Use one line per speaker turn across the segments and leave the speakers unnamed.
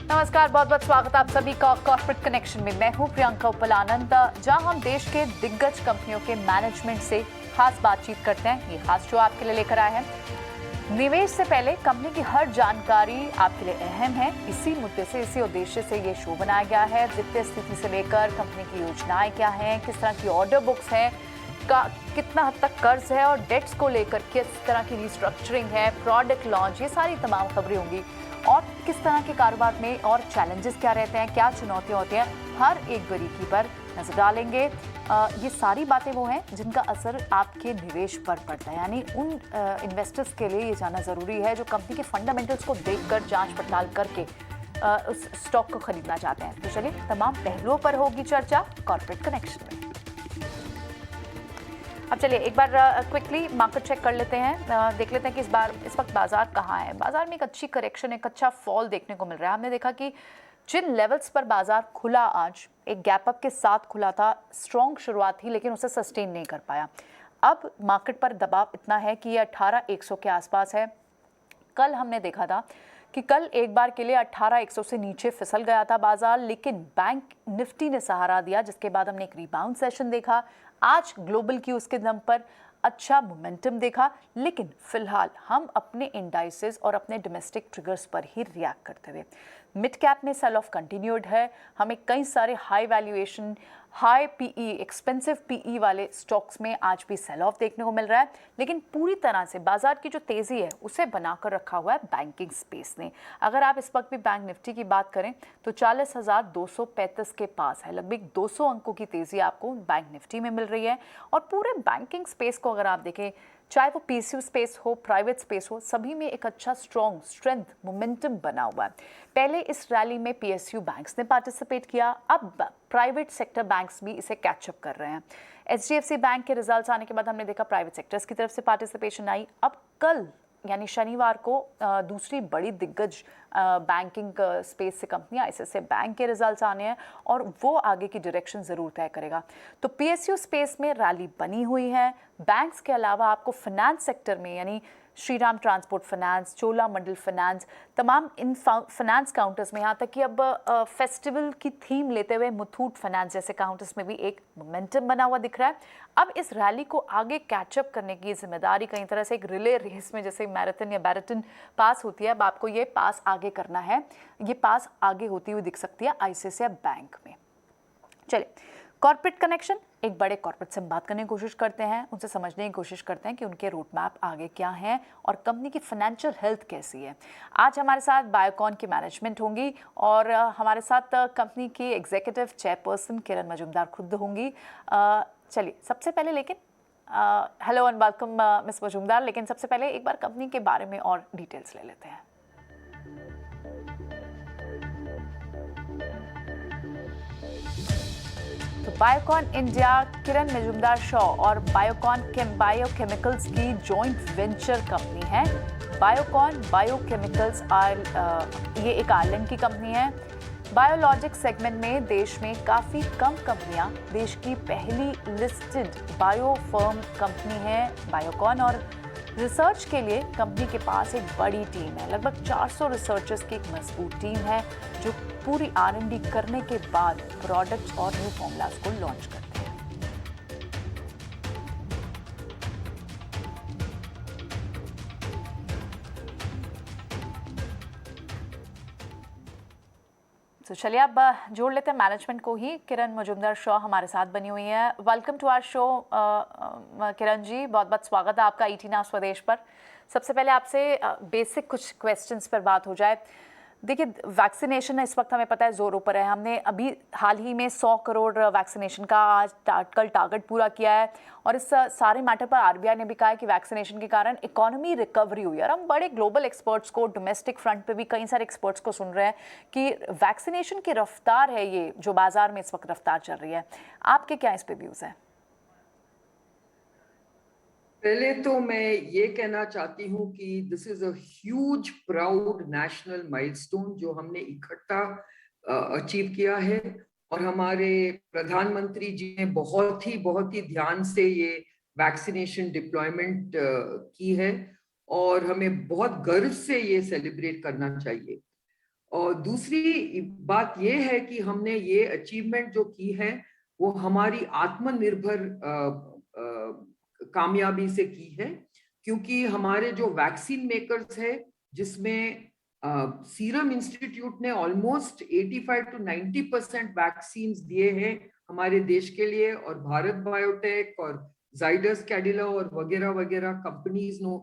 नमस्कार, बहुत बहुत स्वागत आप सभी का कॉर्पोरेट कनेक्शन में। मैं हूं प्रियंका उपल-आनंद, जहां हम देश के दिग्गज कंपनियों के मैनेजमेंट से खास बातचीत करते हैं। ये खास शो आपके लिए लेकर आए हैं। निवेश से पहले कंपनी की हर जानकारी आपके लिए अहम है। इसी मुद्दे से, इसी उद्देश्य से ये शो बनाया गया है। वित्तीय स्थिति से लेकर कंपनी की योजनाएं क्या हैं, किस तरह की ऑर्डर बुक्स हैं, कितना हद तक कर्ज है और डेट्स को लेकर किस तरह की रिस्ट्रक्चरिंग है, प्रोडक्ट लॉन्च, ये सारी तमाम खबरें होंगी। और किस तरह के कारोबार में और चैलेंजेस क्या रहते हैं, क्या चुनौतियां होती हैं, हर एक बारीकी पर नजर डालेंगे। ये सारी बातें वो हैं जिनका असर आपके निवेश पर पड़ता है, यानी उन इन्वेस्टर्स के लिए ये जानना ज़रूरी है जो कंपनी के फंडामेंटल्स को देखकर जांच पड़ताल करके उस स्टॉक को खरीदना चाहते हैं। तो चलिए, तमाम पहलुओं पर होगी चर्चा कॉर्पोरेट कनेक्शन में। अब चलिए एक बार क्विकली मार्केट चेक कर लेते हैं, देख लेते हैं कि इस वक्त बाजार कहाँ है। बाजार में एक अच्छी करेक्शन, एक अच्छा फॉल देखने को मिल रहा है। हमने देखा कि जिन लेवल्स पर बाजार खुला, आज एक गैप अप के साथ खुला था, स्ट्रॉन्ग शुरुआत थी लेकिन उसे सस्टेन नहीं कर पाया। अब मार्केट पर दबाव इतना है कि ये 18,100 के आसपास है। कल हमने देखा था कि कल एक बार के लिए 18,100 से नीचे फिसल गया था बाजार, लेकिन बैंक निफ्टी ने सहारा दिया, जिसके बाद हमने एक रिबाउंड सेशन देखा। आज ग्लोबल की उसके दम पर अच्छा मोमेंटम देखा, लेकिन फिलहाल हम अपने इंडाइसेस और अपने डोमेस्टिक ट्रिगर्स पर ही रिएक्ट करते हुए, मिड कैप में सेल ऑफ कंटिन्यूड है। हमें कई सारे high valuation, high PE, expensive PE वाले स्टॉक्स में आज भी सेल ऑफ देखने को मिल रहा है, लेकिन पूरी तरह से बाजार की जो तेजी है उसे बनाकर रखा हुआ है बैंकिंग स्पेस ने। अगर आप इस वक्त भी बैंक निफ्टी की बात करें तो 40,235 के पास है। लगभग 200 अंकों की तेजी आपको बैंक निफ्टी में मिल रही है। और पूरे बैंकिंग स्पेस को अगर आप देखें, चाहे वो पीएसयू स्पेस हो, प्राइवेट स्पेस हो, सभी में एक अच्छा स्ट्रॉन्ग स्ट्रेंथ मोमेंटम बना हुआ है। पहले इस रैली में पीएसयू बैंक्स ने पार्टिसिपेट किया, अब प्राइवेट सेक्टर बैंक्स भी इसे कैचअप कर रहे हैं। एचडीएफसी बैंक के रिजल्ट्स आने के बाद हमने देखा प्राइवेट सेक्टर्स की तरफ से पार्टिसिपेशन आई। अब कल यानी शनिवार को दूसरी बड़ी दिग्गज बैंकिंग स्पेस से कंपनी आईसीआईसीआई बैंक के रिजल्ट्स आने हैं और वो आगे की डायरेक्शन ज़रूर तय करेगा। तो पीएसयू स्पेस में रैली बनी हुई है। बैंक्स के अलावा आपको फाइनेंस सेक्टर में, यानी Shriram transport finance, Cholamandalam finance, तमाम इन फाइनेंस काउंटर्स में, यहाँ तक कि अब फेस्टिवल की थीम लेते हुए मुथूट फाइनेंस जैसे काउंटर्स में भी एक मोमेंटम बना हुआ दिख रहा है। अब इस रैली को आगे कैचअप करने की जिम्मेदारी कई तरह से एक रिले रेस में, जैसे मैराथन या बैराथन पास होती है, अब आपको ये पास आगे करना है। ये पास आगे होती हुई दिख सकती है आईसीआईसीआई बैंक में। चलिए, कॉर्पोरेट कनेक्शन, एक बड़े कॉर्पोरेट से हम बात करने की कोशिश करते हैं, उनसे समझने की कोशिश करते हैं कि उनके रूट मैप आगे क्या हैं और कंपनी की फाइनेंशियल हेल्थ कैसी है। आज हमारे साथ बायोकॉन की मैनेजमेंट होंगी और हमारे साथ कंपनी की एग्जीक्यूटिव चेयरपर्सन किरण मजूमदार खुद होंगी। चलिए, सबसे पहले लेकिन hello and welcome miss Majumdar. लेकिन सबसे पहले एक बार कंपनी के बारे में और डिटेल्स ले लेते हैं। तो बायोकॉन इंडिया किरण मजूमदार शॉ और बायोकॉन बायोकेमिकल्स की जॉइंट वेंचर कंपनी है। बायोकॉन बायोकेमिकल्स ये एक आयरलैंड की कंपनी है। बायोलॉजिक सेगमेंट में देश में काफ़ी कम कंपनियां, देश की पहली लिस्टेड बायो फर्म कंपनी है बायोकॉन। और रिसर्च के लिए कंपनी के पास एक बड़ी टीम है, लगभग 400 रिसर्चर्स की एक मजबूत टीम है जो पूरी R&D करने के बाद प्रोडक्ट्स और न्यू फॉर्मूलाज को लॉन्च करते हैं। तो चलिए अब जोड़ लेते हैं मैनेजमेंट को ही। किरण मजूमदार शॉ हमारे साथ बनी हुई है। Welcome to our show Kiran ji, बहुत बहुत स्वागत है आपका ईटी नाउ स्वदेश पर। सबसे पहले आपसे बेसिक कुछ क्वेश्चंस पर बात हो जाए। देखिए, वैक्सीनेशन इस वक्त हमें पता है जोरों पर है। हमने अभी हाल ही में 100 करोड़ वैक्सीनेशन का आज कल टारगेट पूरा किया है और इस सारे मैटर पर आरबीआई ने भी कहा है कि वैक्सीनेशन के कारण इकोनॉमी रिकवरी हुई है। और हम बड़े ग्लोबल एक्सपर्ट्स को, डोमेस्टिक फ्रंट पे भी कई सारे एक्सपर्ट्स को सुन रहे हैं कि वैक्सीनेशन की रफ्तार है ये जो बाजार में इस वक्त रफ्तार चल रही है। आपके क्या इस पे व्यूज हैं?
पहले तो मैं ये कहना चाहती हूँ कि this is a huge proud national milestone जो हमने इकट्ठा अचीव किया है। और हमारे प्रधानमंत्री जी ने बहुत ही ध्यान से ये वैक्सीनेशन डिप्लॉयमेंट की है और हमें बहुत गर्व से ये सेलिब्रेट करना चाहिए। और दूसरी बात ये है कि हमने ये अचीवमेंट जो की है वो हमारी आत्मनिर्भर कामयाबी से की है, क्योंकि हमारे जो वैक्सीन मेकर्स है, जिसमें सीरम इंस्टीट्यूट ने ऑलमोस्ट 85 to 90% वैक्सीन दिए हैं हमारे देश के लिए, और भारत बायोटेक और जाइडस कैडिला और वगैरह वगैरह कंपनीज नो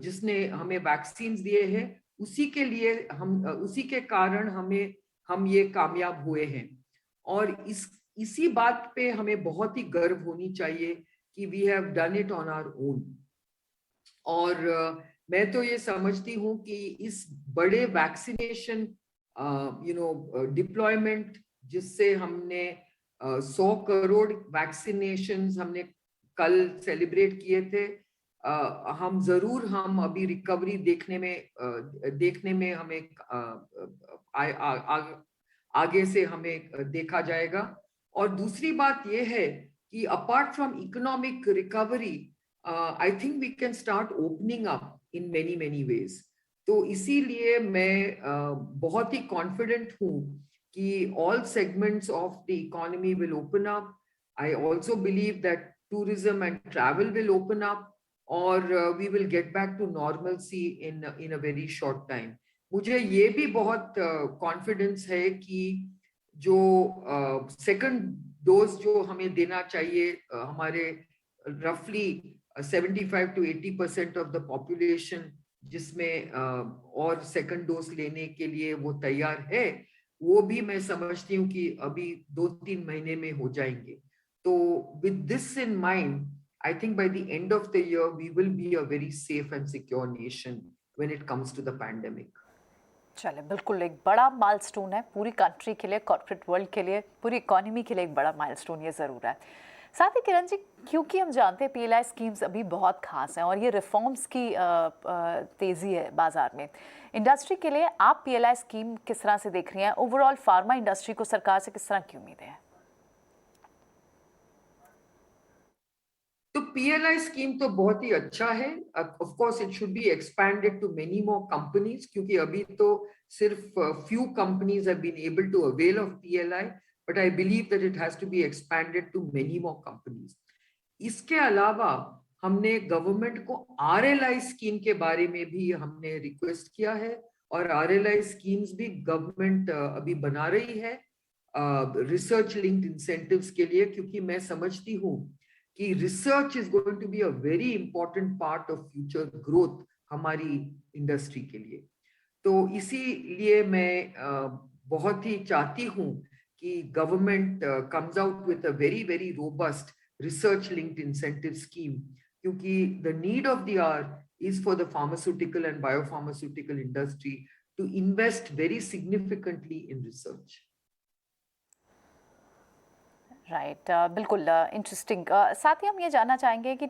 जिसने हमें वैक्सीन दिए हैं, उसी के लिए उसी के कारण हम ये कामयाब हुए हैं। और इसी बात पे हमें बहुत ही गर्व होनी चाहिए कि we have done it on our own. और मैं तो ये समझती हूँ कि इस बड़े वैक्सीनेशन डिप्लॉयमेंट जिससे हमने 100 करोड़ वैक्सीनेशन हमने कल सेलिब्रेट किए थे, हम अभी रिकवरी देखने में हमें आगे से हमें देखा जाएगा। और दूसरी बात यह है कि apart from economic recovery, I think we can start opening up in many ways. तो इसीलिए मैं बहुत ही कॉन्फिडेंट हूँ कि all segments of the economy will open up. I also believe that tourism and travel will open up, or we will get back to normalcy in a very short time. मुझे ये भी बहुत confidence है कि जो second dose जो हमें देना चाहिए, हमारे रफली 75 to 80% ऑफ द पॉपुलेशन जिसमें और सेकंड डोज लेने के लिए वो तैयार है, वो भी मैं समझती हूँ कि अभी 2-3 महीने में हो जाएंगे। So with this in mind, I think by the end of the year, we will be a very safe and secure nation when it comes to the pandemic.
चले, बिल्कुल एक बड़ा माइलस्टोन है पूरी कंट्री के लिए, कॉर्पोरेट वर्ल्ड के लिए, पूरी इकोनॉमी के लिए एक बड़ा माइलस्टोन ये ज़रूर है। साथ ही किरण जी, क्योंकि हम जानते हैं PLI स्कीम्स अभी बहुत खास हैं और ये रिफॉर्म्स की तेज़ी है बाज़ार में, इंडस्ट्री के लिए आप PLI स्कीम किस तरह से देख रही हैं? ओवरऑल फार्मा इंडस्ट्री को सरकार से किस तरह की उम्मीदें हैं?
तो PLI स्कीम तो बहुत ही अच्छा है। Of course it should be expanded to many more companies, क्योंकि अभी तो सिर्फ few companies have been able to avail of PLI, but I believe that it has to be expanded to many more companies. इसके अलावा हमने government को RLI scheme के बारे में भी हमने रिक्वेस्ट किया है, और RLI स्कीम्स भी गवर्नमेंट अभी बना रही है रिसर्च लिंक्ड इंसेंटिव्स के लिए, क्योंकि मैं समझती हूँ कि research is going to be a very important part of future growth हमारी इंडस्ट्री के लिए। तो इसीलिए मैं बहुत ही चाहती हूँ कि government comes out with a very very robust research linked incentive scheme, क्योंकि the need of the hour is for the pharmaceutical and biopharmaceutical industry to invest very significantly in research.
Right, बिल्कुल interesting. साथ ही हम ये जानना चाहेंगे कि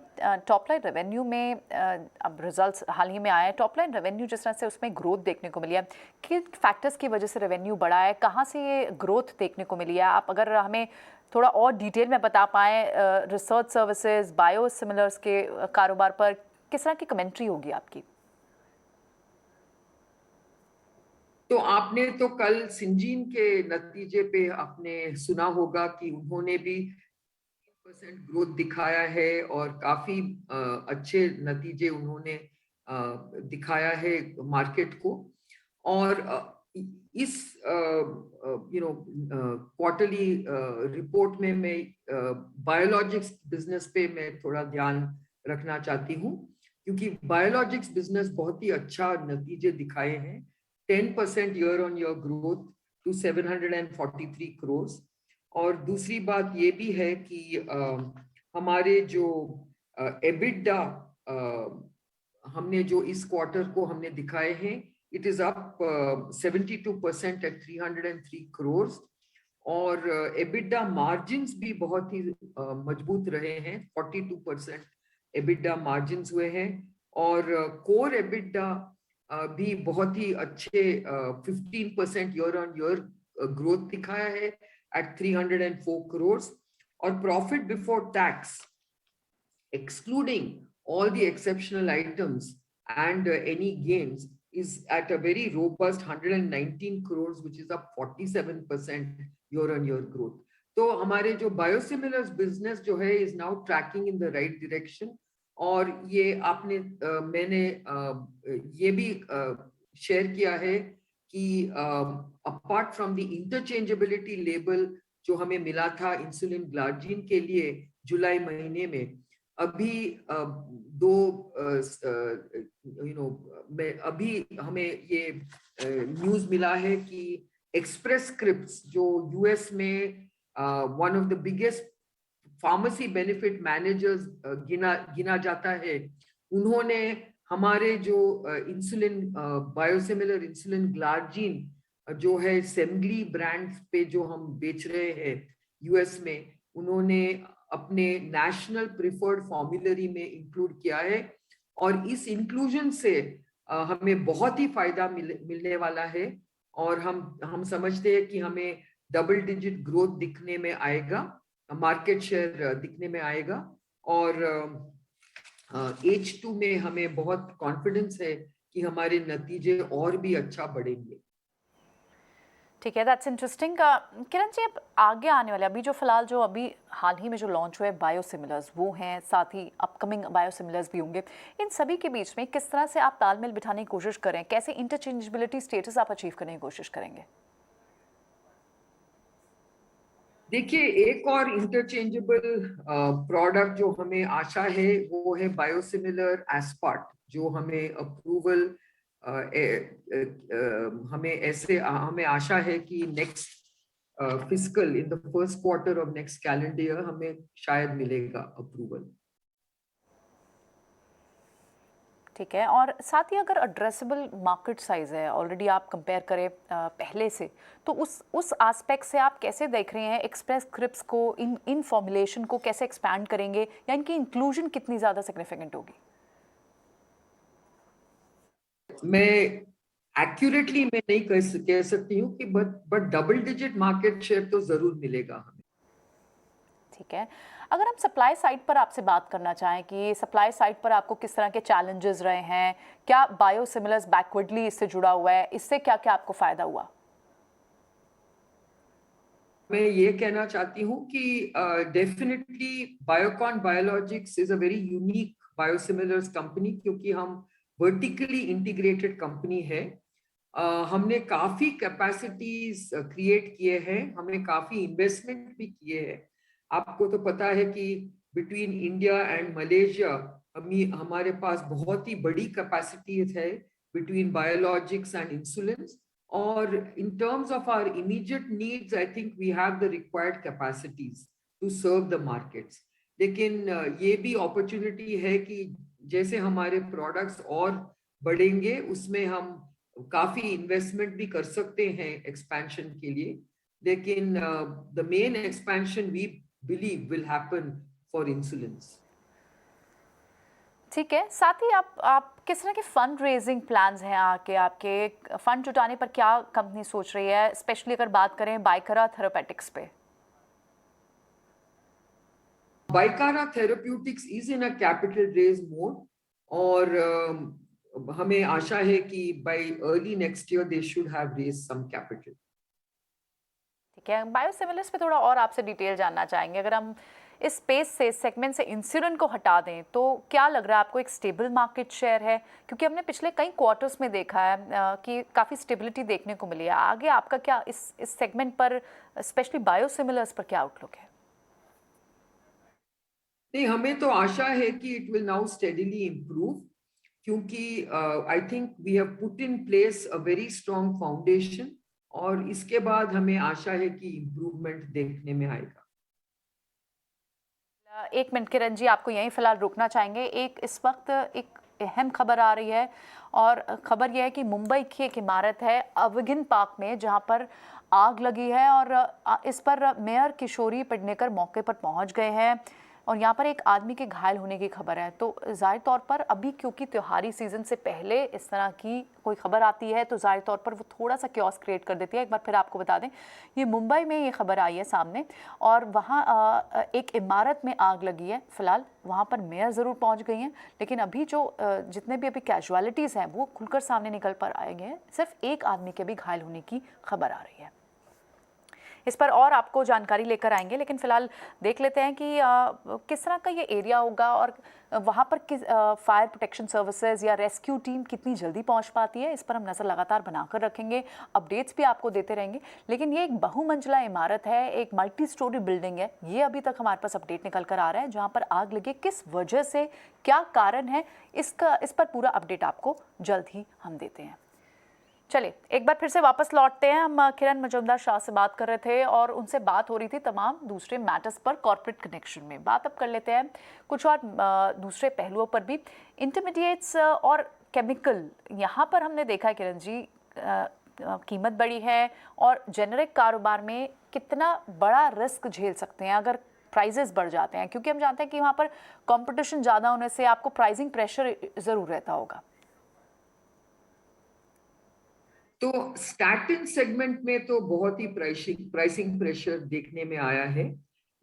top line revenue में अब रिजल्ट्स हाल ही में आए हैं, टॉप लाइन रेवेन्यू जिस तरह से उसमें ग्रोथ देखने को मिली है, किन फैक्टर्स की वजह से रेवेन्यू बढ़ा है, कहाँ से ये ग्रोथ देखने को मिली है? आप अगर हमें थोड़ा और डिटेल में बता पाएँ, रिसर्च सर्विसेज, बायोसिमिलर्स के कारोबार पर किस तरह की कमेंट्री होगी आपकी?
तो आपने तो कल सिंजीन के नतीजे पे आपने सुना होगा कि उन्होंने भी 3% ग्रोथ दिखाया है, और काफी अच्छे नतीजे उन्होंने दिखाया है मार्केट को। और इस क्वार्टरली रिपोर्ट में मैं बायोलॉजिक्स बिजनेस पे मैं थोड़ा ध्यान रखना चाहती हूँ, क्योंकि बायोलॉजिक्स बिजनेस बहुत ही अच्छा नतीजे दिखाए हैं। 10% year on year growth to 743 crores। और दूसरी बात ये भी है कि हमारे जो एबिडा हमने जो इस क्वार्टर को हमने दिखाए हैं, it is up 72% at 303 crores। और एबिडा मार्जिन्स भी बहुत ही मजबूत रहे हैं, 42% एबिडा मार्जिन्स हुए हैं। और कोर एबिडा भी बहुत ही अच्छे 15% ईयर ऑन ईयर ग्रोथ दिखाया है एट 304 crores। और profit before tax excluding all the exceptional items and any gains is at a very robust 119 crores, which is up 47% year-on-year growth. तो हमारे जो biosimilars business जो है is now tracking in the right direction. और ये आपने मैंने ये भी शेयर किया है कि apart from the interchangeability label जो हमें मिला था इंसुलिन ग्लार्जिन के लिए जुलाई महीने में, अभी अभी हमें ये न्यूज मिला है कि एक्सप्रेस स्क्रिप्ट्स जो यूएस में one of the biggest pharmacy benefit managers गिना जाता है, उन्होंने हमारे जो इंसुलिन बायोसिमिलर इंसुलिन ग्लार्जिन जो है सेमग्ली ब्रांड पे जो हम बेच रहे हैं यूएस में, उन्होंने अपने नेशनल प्रिफर्ड फॉर्मुलरी में इंक्लूड किया है। और इस इंक्लूजन से हमें बहुत ही फायदा मिलने वाला है। और हम समझते हैं कि हमें डबल डिजिट ग्रोथ दिखने में आएगा, मार्केट शेयर दिखने में आएगा। और H2 में हमें बहुत कॉन्फिडेंस है कि हमारे नतीजे और भी अच्छा बढ़ेंगे।
ठीक है, दैट्स इंटरेस्टिंग। किरण जी, अब आगे आने वाले अभी जो फिलहाल जो अभी हाल ही में जो लॉन्च हुए बायोसिमिलर्स वो हैं, साथ ही अपकमिंग बायोसिमिलर्स भी होंगे, इन सभी के बीच में किस तरह से आप तालमेल बिठाने की कोशिश करें, कैसे इंटरचेंजेबिलिटी स्टेटस आप अचीव करने की कोशिश करेंगे?
देखिए, एक और इंटरचेंजेबल प्रोडक्ट जो हमें आशा है वो है बायोसिमिलर एस्पार्ट, जो हमें अप्रूवल हमें आशा है कि next fiscal in the first quarter of next calendar year हमें शायद मिलेगा अप्रूवल।
ठीक है, और साथ ही अगर एड्रेसेबल मार्केट साइज है, ऑलरेडी आप कंपेयर करें पहले से, तो उस एस्पेक्ट से आप कैसे देख रहे हैं एक्सप्रेस स्क्रिप्ट्स को, इन फॉर्मुलेशन को कैसे एक्सपैंड करेंगे, या इनकी इंक्लूजन कितनी ज़्यादा सिग्निफिकेंट होगी?
मैं एक्यूरेटली मैं नहीं कह सकती हूँ कि but double digit market share तो जरूर मिलेगा हमें।
ठीक है, अगर हम सप्लाई साइड पर आपसे बात करना चाहें कि सप्लाई साइड पर आपको किस तरह के चैलेंजेस रहे हैं, क्या बायोसिमिलर्स बैकवर्डली इससे जुड़ा हुआ है, इससे क्या क्या आपको फायदा हुआ?
मैं ये कहना चाहती हूँ कि definitely Biocon biologics is a very unique biosimilars company, क्योंकि हम वर्टिकली इंटीग्रेटेड कंपनी है। हमने काफी कैपेसिटीज क्रिएट किए हैं, हमने काफी इन्वेस्टमेंट भी किए हैं। आपको तो पता है कि बिटवीन इंडिया एंड मलेशिया हमारे पास बहुत ही बड़ी कैपेसिटीज है बिटवीन बायोलॉजिक्स एंड इंसुलिन। और in terms of our immediate needs, I think we have the required capacities to serve the markets. लेकिन ये भी अपॉर्चुनिटी है कि जैसे हमारे प्रोडक्ट्स और बढ़ेंगे, उसमें हम काफी इन्वेस्टमेंट भी कर सकते हैं एक्सपेंशन के लिए। लेकिन the main expansion we believe will happen for insulins.
ठीक है, साथ ही आप किस तरह के फंड रेजिंग प्लान्स हैं आके आपके, फंड जुटाने पर क्या कंपनी सोच रही है, स्पेशली अगर बात करें बाइकरा थेरापेटिक्स पे?
Bicara therapeutics is in a capital raise mode, और हमें आशा है कि by early next year they should have raise some capital.
ठीक है, बायोसिमिलर्स पे थोड़ा और आपसे डिटेल जानना चाहेंगे। अगर हम इस स्पेस से, सेगमेंट से इंसुलिन को हटा दें, तो क्या लग रहा है आपको एक स्टेबल मार्केट शेयर है? क्योंकि हमने पिछले कई क्वार्टर्स में देखा है कि काफ़ी स्टेबिलिटी देखने को मिली है। आगे आपका क्या इस सेगमेंट पर, स्पेशली बायोसिमिलर्स पर क्या आउटलुक है?
नहीं, हमें तो आशा है कि it will now steadily improve, क्योंकि I think we have put in place a very strong foundation, और इसके बाद हमें आशा है कि इम्प्रूवमेंट देखने में आएगा।
एक मिनट किरण जी, आपको यहीं फिलहाल रुकना चाहेंगे। इस वक्त एक अहम खबर आ रही है, और खबर यह है कि मुंबई की एक इमारत है अवगिन पार्क में, जहां पर आग लगी है, और इस पर मेयर किशोरी पेडनेकर मौके पर पहुंच गए हैं। और यहाँ पर एक आदमी के घायल होने की खबर है। तो ज़ाहिर तौर पर अभी क्योंकि त्योहारी सीज़न से पहले इस तरह की कोई खबर आती है तो ज़ाहिर तौर पर वो थोड़ा सा क्योस क्रिएट कर देती है। एक बार फिर आपको बता दें, ये मुंबई में ये खबर आई है सामने, और वहाँ एक इमारत में आग लगी है। फिलहाल वहाँ पर मेयर ज़रूर पहुँच गई हैं, लेकिन अभी जो जितने भी अभी कैजुअलिटीज़ हैं वो खुलकर सामने निकल पर आएंगे हैं। सिर्फ एक आदमी के भी घायल होने की खबर आ रही है। इस पर और आपको जानकारी लेकर आएंगे, लेकिन फिलहाल देख लेते हैं कि किस तरह का ये एरिया होगा और वहाँ पर किस फायर प्रोटेक्शन सर्विसेज या रेस्क्यू टीम कितनी जल्दी पहुँच पाती है। इस पर हम नज़र लगातार बनाकर रखेंगे, अपडेट्स भी आपको देते रहेंगे। लेकिन ये एक बहुमंजिला इमारत है, एक मल्टी स्टोरी बिल्डिंग है, ये अभी तक हमारे पास अपडेट निकल कर आ रहा है, जहाँ पर आग लगी, किस वजह से, क्या कारण है, इस पर पूरा अपडेट आपको जल्द ही हम देते हैं। चलिए एक बार फिर से वापस लौटते हैं। हम किरण मजूमदार शाह से बात कर रहे थे और उनसे बात हो रही थी तमाम दूसरे मैटर्स पर, कॉर्पोरेट कनेक्शन में। बात अब कर लेते हैं कुछ और दूसरे पहलुओं पर भी, इंटरमीडिएट्स और केमिकल। यहाँ पर हमने देखा है किरण जी, कीमत बढ़ी है और जेनरिक कारोबार में कितना बड़ा रिस्क झेल सकते हैं अगर प्राइजेस बढ़ जाते हैं, क्योंकि हम जानते हैं कि वहाँ पर कंपटीशन ज़्यादा होने से आपको प्राइसिंग प्रेशर ज़रूर रहता होगा।
तो स्टैटिन सेगमेंट में तो बहुत ही प्राइसिंग प्रेशर देखने में आया है,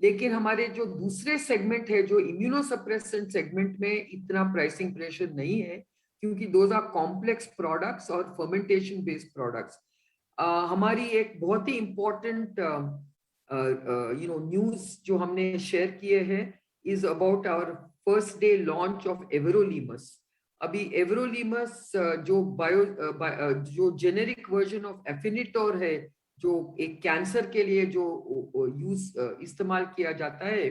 लेकिन हमारे जो दूसरे सेगमेंट है, जो इम्यूनोसप्रेसेंट सेगमेंट में इतना प्राइसिंग प्रेशर नहीं है, क्योंकि दोज आर कॉम्प्लेक्स प्रोडक्ट्स और फर्मेंटेशन बेस्ड प्रोडक्ट्स। हमारी एक बहुत ही इंपॉर्टेंट न्यूज जो हमने शेयर किए हैं is about our first day launch of everolimus. अभी एवरोलीमस जो जेनेरिक वर्जन ऑफ एफिनिटोर है, जो एक कैंसर के लिए जो इस्तेमाल किया जाता है,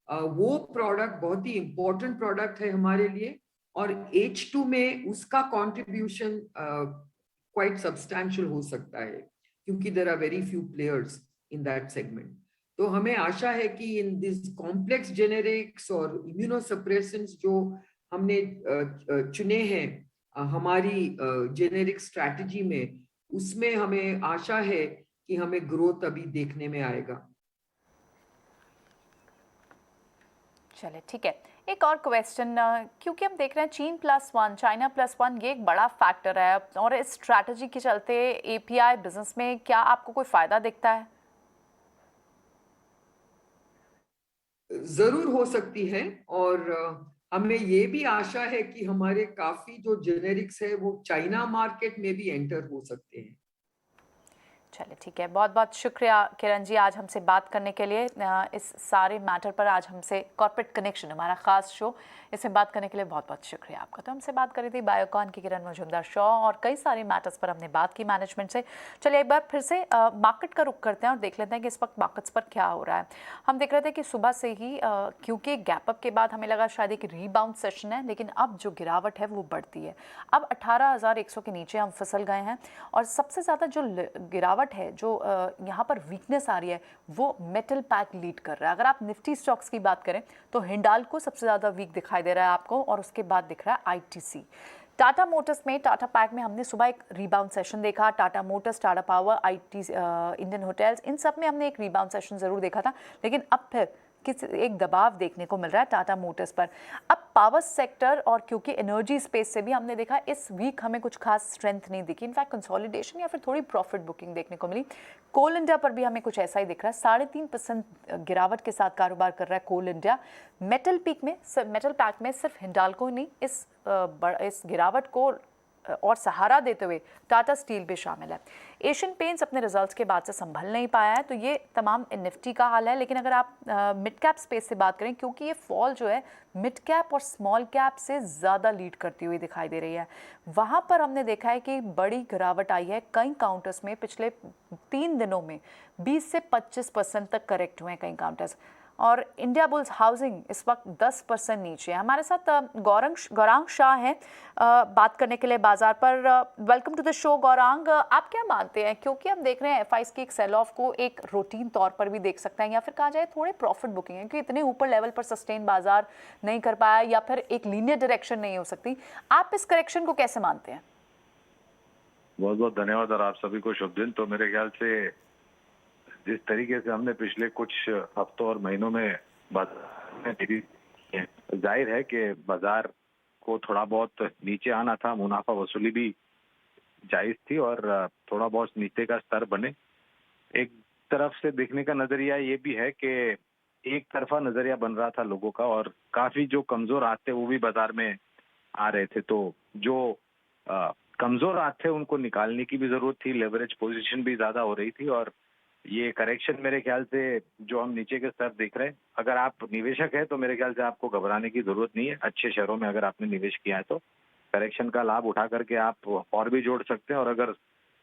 वो प्रोडक्ट बहुत ही इंपॉर्टेंट प्रोडक्ट है हमारे लिए, और H2 में उसका कंट्रीब्यूशन क्वाइट सब्सटैंशियल हो सकता है, क्योंकि there are very few players in that segment. तो हमें आशा है कि इन दिस कॉम्प्लेक्स जेनेरिक्स और इम्यूनोसप्रेसेंट्स जो हमने चुने हैं हमारी जेनेरिक स्ट्रैटेजी में, उसमें हमें आशा है कि हमें ग्रोथ अभी देखने में आएगा।
चले ठीक है, एक और क्वेश्चन, क्योंकि हम देख रहे हैं चीन +1 चाइना +1 ये एक बड़ा फैक्टर है, और इस स्ट्रैटेजी के चलते एपीआई बिजनेस में क्या आपको कोई फायदा दिखता है?
जरूर हो सकती है, और हमें ये भी आशा है कि हमारे काफी जो जेनेरिक्स है वो चाइना मार्केट में भी एंटर हो सकते हैं।
चलिए ठीक है, बहुत बहुत शुक्रिया किरण जी आज हमसे बात करने के लिए। इस सारे मैटर पर आज हमसे कॉर्पोरेट कनेक्शन हमारा खास शो, इसमें बात करने के लिए बहुत बहुत शुक्रिया आपका। तो हमसे बात करी थी बायोकॉन की किरण मजूमदार शाह, और कई सारे मैटर्स पर हमने बात की मैनेजमेंट से। चलिए एक बार फिर से मार्केट का रुख करते हैं और देख लेते हैं कि इस वक्त मार्केट्स पर क्या हो रहा है। हम देख रहे थे कि सुबह से ही क्योंकि गैप अप के बाद हमें लगा शायद एक रीबाउंड सेशन है, लेकिन अब जो गिरावट है वो बढ़ती है। अब 18,100 के नीचे हम फिसल गए हैं, और सबसे ज़्यादा जो गिरावट है, जो यहाँ पर वीकनेस आ रही है, वो मेटल पैक लीड कर रहा है। अगर आप निफ्टी स्टॉक्स की बात करें तो हिंडाल्को सबसे ज़्यादा वीक दिखाई दे रहा है आपको, और उसके बाद दिख रहा है आईटीसी। टाटा मोटर्स में, टाटा पैक में हमने सुबह एक रीबाउंड सेशन देखा। Tata Motors, Tata Power, IT, Indian Hotels, इन सब में हमने एक रीबाउंड सेशन ज़रूर देखा था, लेकिन अब फिर किस एक दबाव देखने को मिल रहा है टाटा मोटर्स पर। अब पावर सेक्टर और क्योंकि एनर्जी स्पेस से भी हमने देखा इस वीक हमें कुछ खास स्ट्रेंथ नहीं दिखी, इनफैक्ट कंसोलिडेशन या फिर थोड़ी प्रॉफिट बुकिंग देखने को मिली। कोल इंडिया पर भी हमें कुछ ऐसा ही दिख रहा है, 3.5% गिरावट के साथ कारोबार कर रहा है कोल इंडिया। मेटल पैक में सिर्फ हिंडाल्को नहीं, इस गिरावट को और सहारा देते हुए टाटा स्टील भी शामिल है। एशियन पेंट्स अपने रिजल्ट्स के बाद से संभल नहीं पाया है, तो ये तमाम निफ्टी का हाल है। लेकिन अगर आप मिड कैप स्पेस से बात करें, क्योंकि ये फॉल जो है मिड कैप और स्मॉल कैप से ज़्यादा लीड करती हुई दिखाई दे रही है, वहाँ पर हमने देखा है कि बड़ी गिरावट आई है कई काउंटर्स में। पिछले 3 दिनों में 20 से 25% तक करेक्ट हुए हैं कई काउंटर्स, और इंडिया बुल्स हाउसिंग इस वक्त 10% नीचे है। हमारे साथ गौरांग शाह हैं बात करने के लिए बाजार पर। Welcome to the show Gaurang, आप क्या मानते हैं, क्योंकि हम देख रहे हैं एफआईज की एक सेल ऑफ को एक रूटीन तौर पर भी देख सकते हैं, या फिर कहा जाए थोड़े प्रॉफिट बुकिंग है, क्योंकि इतने ऊपर लेवल पर सस्टेन बाजार नहीं कर पाया, या फिर एक लीनियर डायरेक्शन नहीं हो सकती। आप इस करेक्शन को कैसे मानते हैं?
बहुत बहुत धन्यवाद, और आप सभी को शुभ दिन। तो मेरे ख्याल से जिस तरीके से हमने पिछले कुछ हफ्तों और महीनों में बात जाहिर है कि बाजार को थोड़ा बहुत नीचे आना था, मुनाफा वसूली भी जायज थी और थोड़ा बहुत नीचे का स्तर बने। एक तरफ से देखने का नजरिया ये भी है कि एक तरफा नजरिया बन रहा था लोगों का और काफी जो कमजोर हाथ थे वो भी बाजार में आ रहे थे। तो जो कमजोर हाथ थे उनको निकालने की भी जरूरत थी, लेवरेज पोजीशन भी ज्यादा हो रही थी और ये करेक्शन मेरे ख्याल से जो हम नीचे के स्तर देख रहे हैं, अगर आप निवेशक है तो मेरे ख्याल से आपको घबराने की जरूरत नहीं है। अच्छे शेयरों में अगर आपने निवेश किया है तो करेक्शन का लाभ उठा करके आप और भी जोड़ सकते हैं। और अगर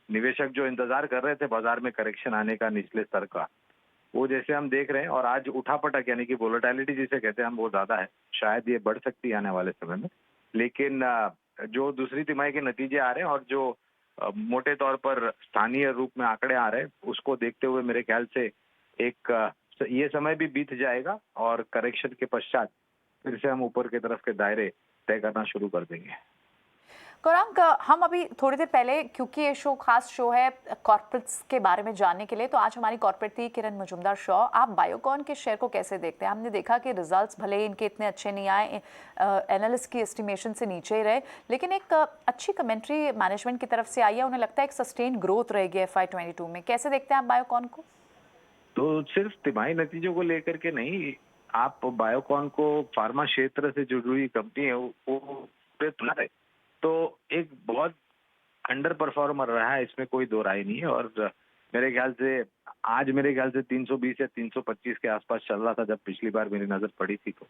निवेशक जो इंतजार कर रहे थे बाजार में करेक्शन आने का निचले स्तर का, वो जैसे हम देख रहे हैं और आज उठापटक यानी कि वोलेटिलिटी जिसे कहते हैं हम, वो ज्यादा है। शायद ये बढ़ सकती है आने वाले समय में, लेकिन जो दूसरी तिमाही के नतीजे आ रहे हैं और जो मोटे तौर पर स्थानीय रूप में आंकड़े आ रहे हैं, उसको देखते हुए मेरे ख्याल से एक ये समय भी बीत जाएगा और करेक्शन के पश्चात फिर से हम ऊपर की तरफ के दायरे तय करना शुरू कर देंगे।
गौरांग, हम अभी थोड़ी देर पहले, क्योंकि ये शो खास शो है कॉर्पोरेट्स के बारे में जानने के लिए, तो आज हमारी कॉर्पोरेट थी किरण मजूमदार शॉ। आप बायोकॉन के शेयर को कैसे देखते हैं? हमने देखा कि रिजल्ट्स भले ही इनके इतने अच्छे नहीं आए, एनालिस्ट की एस्टिमेशन से नीचे ही रहे, लेकिन एक अच्छी कमेंट्री मैनेजमेंट की तरफ से आई है। उन्हें लगता है एक सस्टेन ग्रोथ रहेगी FY22 में। कैसे देखते हैं आप बायोकॉन को?
तो सिर्फ तिमाही नतीजों को लेकर के नहीं, आप बायोकॉन को फार्मा क्षेत्र से जुड़ी हुई कंपनी है वो तुलना है तो एक बहुत अंडर परफॉर्मर रहा है, इसमें कोई दो राय नहीं है। और मेरे ख्याल से आज 320 या 325 के आसपास चल रहा था जब पिछली बार मेरी नजर पड़ी थी। तो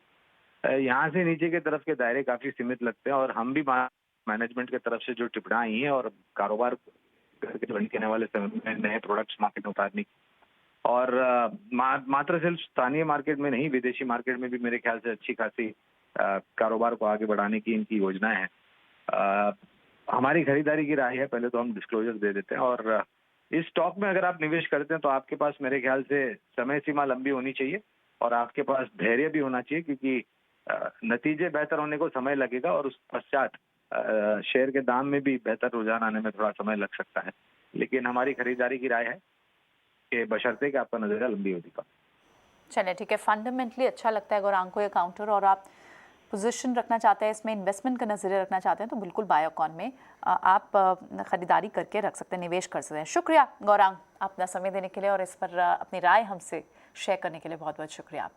यहाँ से नीचे के तरफ के दायरे काफी सीमित लगते हैं और हम भी मैनेजमेंट की तरफ से जो टिप्पणियां आई हैं और कारोबार करने वाले समय में नए प्रोडक्ट्स मार्केट में उतारने की और मात्र सिर्फ स्थानीय मार्केट में नहीं, विदेशी मार्केट में भी मेरे ख्याल से अच्छी खासी कारोबार को आगे बढ़ाने की इनकी योजनाएं हैं। हमारी खरीदारी की राय है, पहले तो हम डिस्क्लोजर दे देते हैं। और इस स्टॉक में अगर आप निवेश करते हैं तो आपके पास मेरे ख्याल से समय सीमा लंबी होनी चाहिए और आपके पास धैर्य भी होना चाहिए, क्योंकि नतीजे बेहतर होने को समय लगेगा और उस पश्चात शेयर के दाम में भी बेहतर रुझान आने में थोड़ा समय लग सकता है। लेकिन हमारी खरीदारी की राय है कि बशर्ते कि आपका नजरिया लंबी होगी का।
चलिए ठीक है, फंडामेंटली अच्छा लगता है गौरांग को ये काउंटर, और आप पोजीशन रखना चाहते हैं इसमें, इन्वेस्टमेंट का नजरिया रखना चाहते हैं तो बिल्कुल बायोकॉन में आप खरीदारी करके रख सकते हैं, निवेश कर सकते हैं। शुक्रिया गौरांग अपना समय देने के लिए और इस पर अपनी राय हमसे शेयर करने के लिए, बहुत बहुत शुक्रिया आपका।